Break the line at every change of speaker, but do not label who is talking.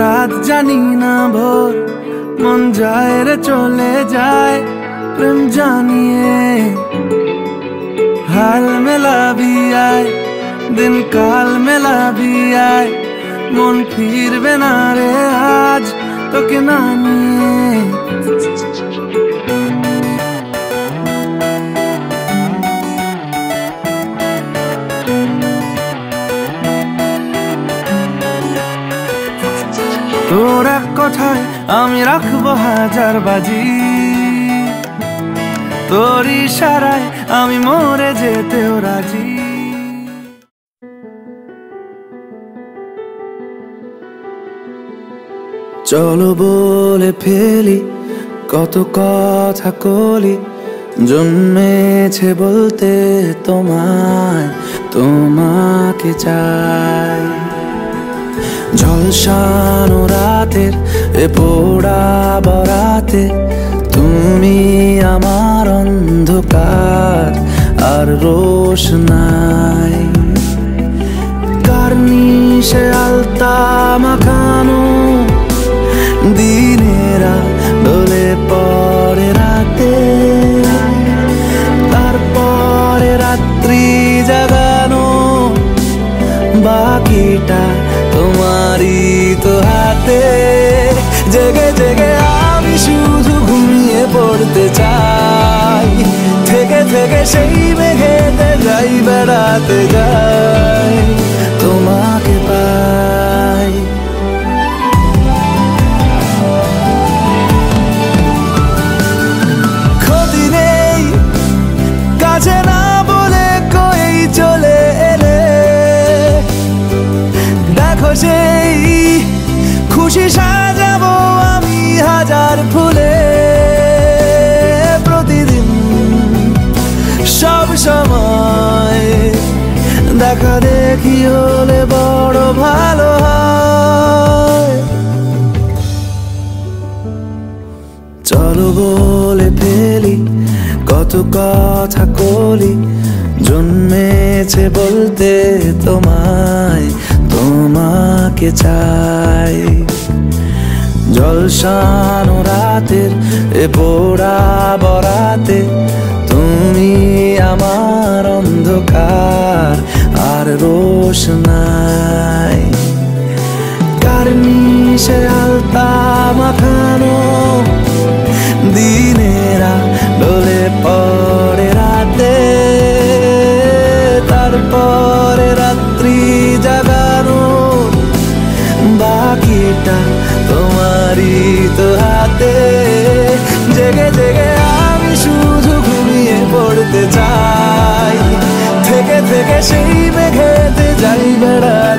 রাত জানি না ভোর, মন যায় রে চলে যায় প্রেম জানিয়ে। हाल मेला भी आए, दिन काल मेला भी आए, मन फिरबे ना रे आज তোকে না নিয়ে। তোর এক কথায় আমি রাখবো হাজার বাজি, তোর ইশারায় আমি মরে যেতেও রাজি। চলো বলে ফেলি কত কথা কলি, জন্মেছে বলতে তোমায়, তোমাকে চাই। ঝলসানো রাতের এ পোড়া বরাতে তুমি আমার অন্ধকার আর রোশনাই। কার্নিশে আলতা মাখানো দিনেরা ডলে পরে রাতে, তারপরে রাত্রি জাগানো বাকিটা তোমারই তো হাতে। জেগে জেগে আমি শুধু ঘুমিয়ে পড়তে চাই, থেকে থেকে সেই মেঘেতে যাই বেড়াতে যাই, তোমাকে পাই। ক্ষতি নেই কাছে না বলে কই চলে এলে, দেখো সেই খুশি সাজাবো আমি হাজার ফুলে। প্রতিদিন সব সময় দেখা দেখি হলে বড় ভালো হয়। চলো বলে ফেলি কত কথা কলি, জন্মেছে বলতে তোমায়, তোমাকে চাই। ঝলসানো রাতের এ পোড়া বরাতে তুমি আমার অন্ধকার আর রোশনাই। কার্নিশে আলতা মাখানো দিনেরা ডলে পড়ে রাতে, তারপরে রাত্রি জাগানো বাকিটা তোমারই তো হাতে। জেগে জেগে আমি শুধু ঘুমিয়ে পড়তে চাই, থেকে থেকে সেই মেঘেতে যাই বেড়াই।